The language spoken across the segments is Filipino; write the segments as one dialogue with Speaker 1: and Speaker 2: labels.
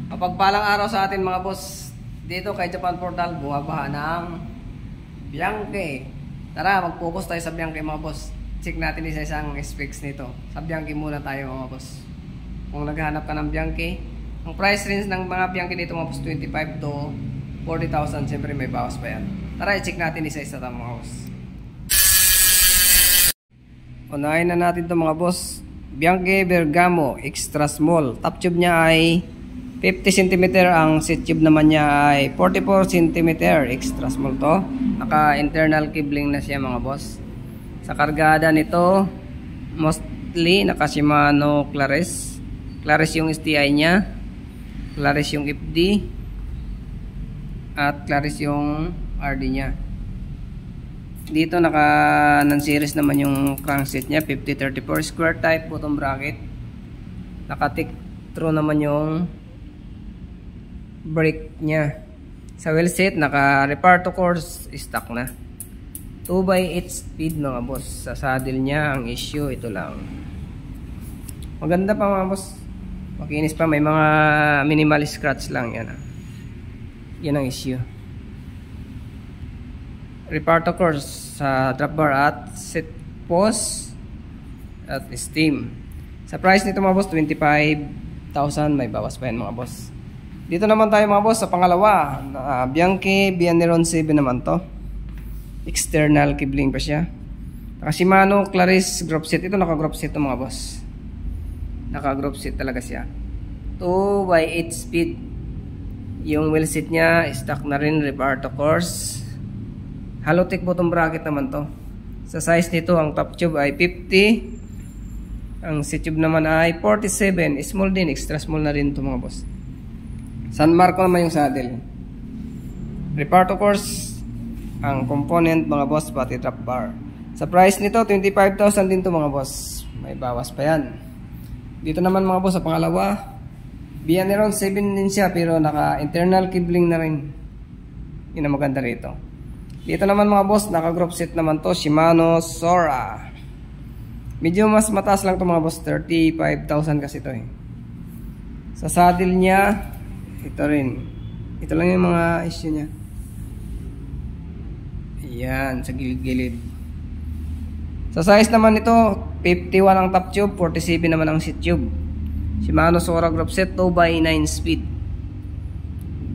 Speaker 1: Mapagpalang araw sa atin mga boss. Dito kay Japan Portal, bumabaha ng Bianchi. Tara, mag-focus tayo sa Bianchi mga boss. Check natin isa-isang specs nito. Sa Bianchi muna tayo mga boss. Kung naghahanap ka ng Bianchi, ang price range ng mga Bianchi dito mga boss, 25 to 40,000. Siyempre may bawas pa yan. Tara, i-check natin isa-isa ito mga boss. Unahin na natin ito mga boss. Bianchi Bergamo Extra Small. Top tube niya ay 50 cm, ang seat tube naman niya ay 44 cm. Extra small to. Naka internal cabling na siya mga boss. Sa kargada nito, mostly naka Shimano Claris. Claris yung STI niya, Claris yung FD, at Claris yung RD niya. Dito naka non-series naman yung crankset niya, 5034 square type bottom bracket. Naka thick through naman yung brake niya. Sa wheel set naka reparto course stock na 2x8 speed mga boss. Sa saddle niya ang issue ito lang. Maganda pa mga boss, makinis pa, may mga minimal scratch lang yan. Yan ang issue. Reparto course sa drop bar at seat post at steam. Sa price nito mga boss, 25,000, may bawas pa yan mga boss. Dito naman tayo mga boss sa pangalawa. Bianchi Bianeron 7 naman to. External cabling pa siya. Naka Shimano Claris group set. Ito naka group set to mga boss. Naka group set talaga siya. 2x8 speed. Yung wheel set niya stock na rin, reparto course. Halotech bottom bracket naman to. Sa size nito ang top tube ay 50. Ang seat tube naman ay 47. Small din, extra small na rin to mga boss. San Marco naman yung saddle. Reparto course ang component mga boss, pati drop bar. Sa price nito 25,000 din to mga boss, may bawas pa yan. Dito naman mga boss sa pangalawa, Bianeron 7 din siya pero naka internal cabling na rin. Yun ang maganda rito. Dito naman mga boss, naka group set naman to, Shimano Sora. Medyo mas mataas lang to mga boss, 35,000 kasi to eh. Sa saddle niya ito rin. Ito lang yung mga issue niya. Ayan, sa gilid-gilid. Sa size naman ito, 51 ang top tube, 47 naman ang seat tube. Shimano Sora group set, 2x9 speed.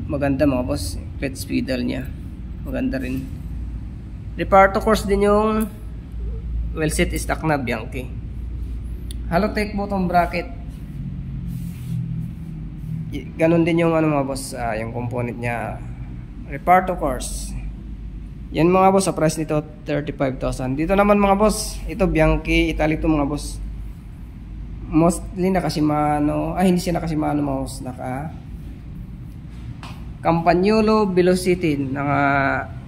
Speaker 1: Maganda mga boss. Clutch pedal niya, maganda rin. Reparto course din yung well set, stock na Bianchi. Halotech bottom bracket. Ganon din yung ano mga boss, yung component niya, reparto course. Yan mga boss, sa price nito 35,000. Dito naman mga boss, ito Bianchi Italy to mga boss. Mostly naka Shimano, hindi siya naka Shimano mga boss, naka Campagnolo Velocity, naka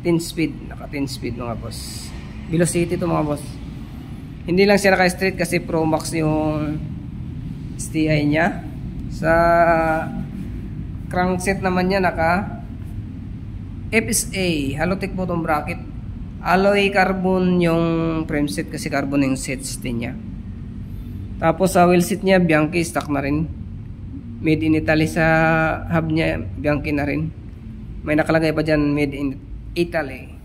Speaker 1: 10 speed, naka 10 speed mga boss. Velocity to mga boss. Hindi lang siya naka street kasi Pro Max yung STI niya. Sa crankset naman niya naka FSA, Halotech bottom bracket. Alloy carbon yung frame set kasi carbon yung set din niya. Tapos sa wheel set niya Bianchi stock na rin. Made in Italy sa hub niya, Bianchi na rin. May nakalagay pa dyan, made in Italy.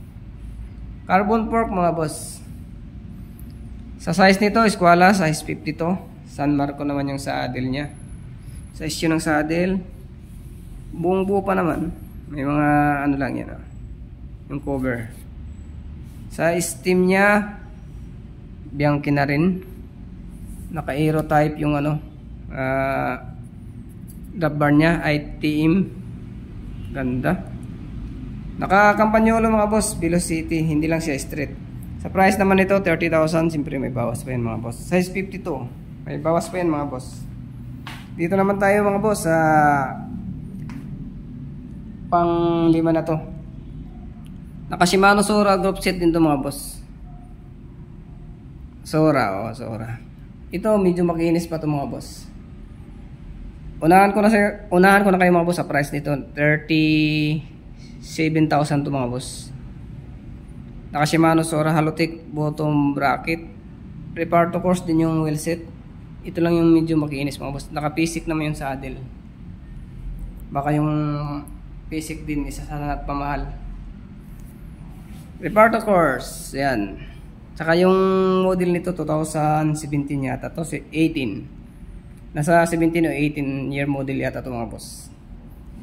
Speaker 1: Carbon fork mga boss. Sa size nito, Escuela, size 52. San Marco naman yung saddle niya. Sa issue ng saddle, buong buo pa naman. May mga ano lang yan, yung cover. Sa steam niya, Bianchi na rin. Naka aero type yung ano, drop bar niya, ITM. Ganda. Naka Campagnolo mga boss, Velocity, hindi lang siya straight. Sa price naman nito 30,000, siyempre may bawas pa yan mga boss. Size 52, may bawas pa yan mga boss. Dito naman tayo mga boss sa pang 5 na to. Naka Shimano Sora group set din to mga boss. Sora, Sora. Ito medyo makinis pa to mga boss. Unahan ko na kayo mga boss sa price nito, 37,000 to mga boss. Naka Shimano Sora Halotech bottom bracket. Reparto course din yung wheel set. Ito lang yung medyo makinis mga boss. Naka-basic naman yung saddle. Baka yung basic din isa sa lahat pamahal. Reparto course, yan. Saka yung model nito 2017 yata to, 18. Nasa 17 o 18 year model yata to mga boss.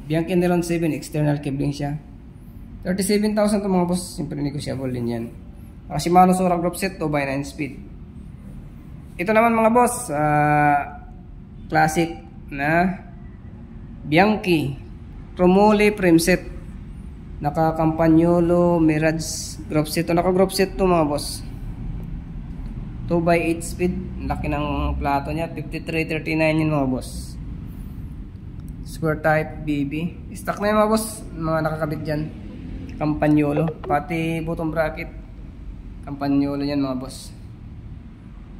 Speaker 1: Bianchi Neron 7 external cabling siya. 37,000 to mga boss, simple negotiable din yan. Shimano Sora group set 2x9 speed. Ito naman mga boss, classic na Bianchi Promole frame set. Naka Campagnolo Mirage group set. Naka group set to mga boss. 2x8 speed. Laki ng plato niya, 5339 yun mga boss. Square type BB. Stock na yun mga boss, mga nakakabit dyan. Campagnolo, pati bottom bracket Campagnolo yan mga boss.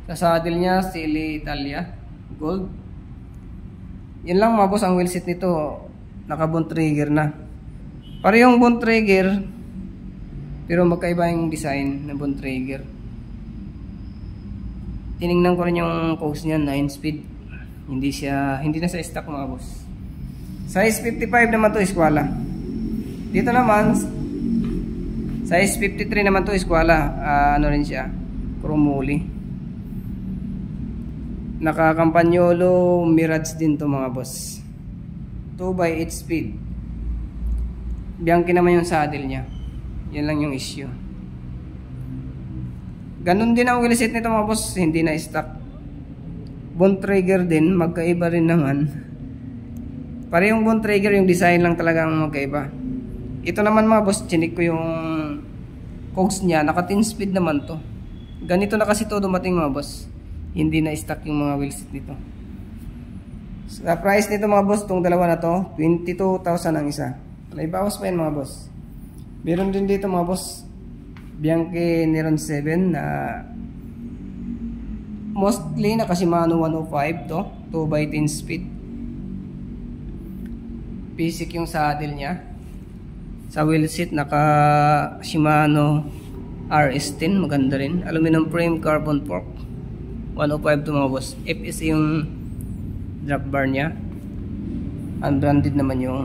Speaker 1: Sa saddle niya Stili Italia gold. Yan lang mga boss ang wheel set nito. Naka bone trigger na. Parehong bone trigger pero magkaiba yung design ng bone trigger. Tiningnan ko rin yung coast niya, 9 speed. Hindi na sa stock mga boss. Size 55 naman to Eskwala. Dito naman size 53 naman to Eskwala. Ano rin siya, Promole. Naka Campagnolo Mirage din to mga boss. 2x8 speed. Bianchi naman yung saddle niya. Yan lang yung issue. Ganun din ang wheel set nito mga boss, hindi na stock. Bone trigger din, magkaiba rin naman. Parehong bone trigger, yung design lang talaga ang magkaiba. Ito naman mga boss, chinik ko yung cogs niya, naka 10 speed naman to. Ganito na kasi to dumating mga boss. Hindi na stock yung mga wheel set nito. Sa price nito mga boss, tong dalawa na to, 22,000 ang isa. May bawas pa yan mga boss. Meron din dito mga boss, Bianchi Neron 7 na mostly naka Shimano 105 to, 2x10 speed. Basic yung saddle niya. Sa wheel set naka Shimano RS10, maganda rin. Aluminum frame, carbon fork. 105 to mga boss. FS yung drop bar niya. Unbranded naman yung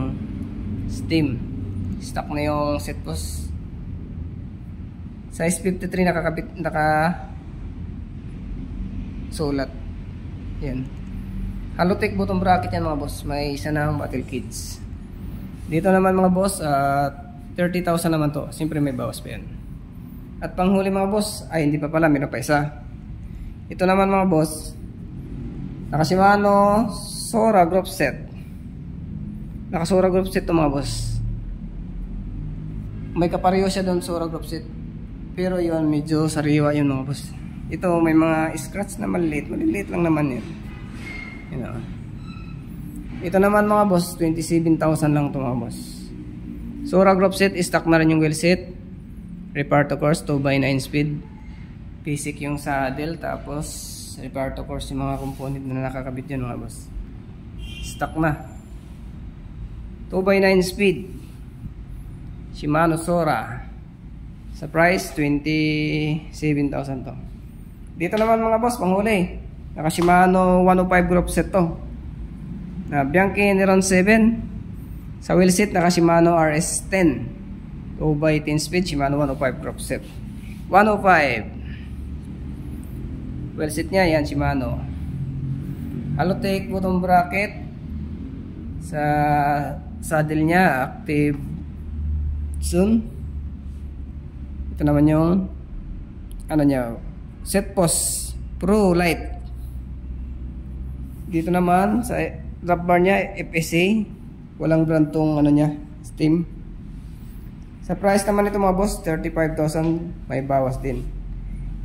Speaker 1: steam. Stock na yung set post. Size 53 nakakabit, sulat. Yan. Halotech bottom bracket yan mga boss. May isa na battle kits. Dito naman mga boss, 30,000 naman to. Siyempre may bawas pa yan. At panghuli mga boss, ay hindi pa pala, meron pa isa. Ito naman mga boss, naka Shimano Sora group set. Naka Sora group set to mga boss. May kapareho siya doon Sora group set. Pero yun, medyo sariwa yun mga boss. Ito may mga scratch na maliliit. Maliliit lang naman yun. You know. Ito naman mga boss, 27,000 lang ito mga boss. Sora group set, stock na rin yung wheel set. Reparto course, 2x9 speed. Basic yung saddle. Tapos Reparto course yung mga component na nakakabit yun mga boss. Stock na. 2x9 speed. Shimano Sora. Sa price, 27,000 to. Dito naman mga boss, panghuli. Naka Shimano 105 group set to. Na Bianchi Neron 7. Sa wheel set, naka Shimano RS10. 2x10 speed, Shimano 105 group set. 105. Wheel set niya, yan Shimano. Halotech bottom bracket. Sa saddle niya, active soon. Ito naman yung ano niya, set post Pro Light. Dito naman sa drop bar niya, FSA. Walang brand tong ano niya, steam. Sa price naman ito mga boss, 35,000, may bawas din.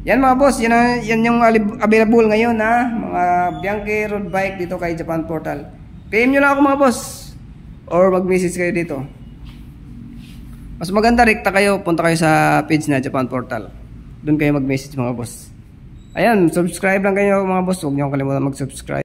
Speaker 1: Yan mga boss, yan yung available ngayon na mga Bianchi road bike dito kay Japan Portal. PM nyo lang ako mga boss or mag-message kayo dito. Mas maganda, rekta kayo, punta kayo sa page na Japan Portal. Doon kayo mag-message mga boss. Ayan, subscribe lang kayo mga boss. Huwag niyo kalimutan mag-subscribe.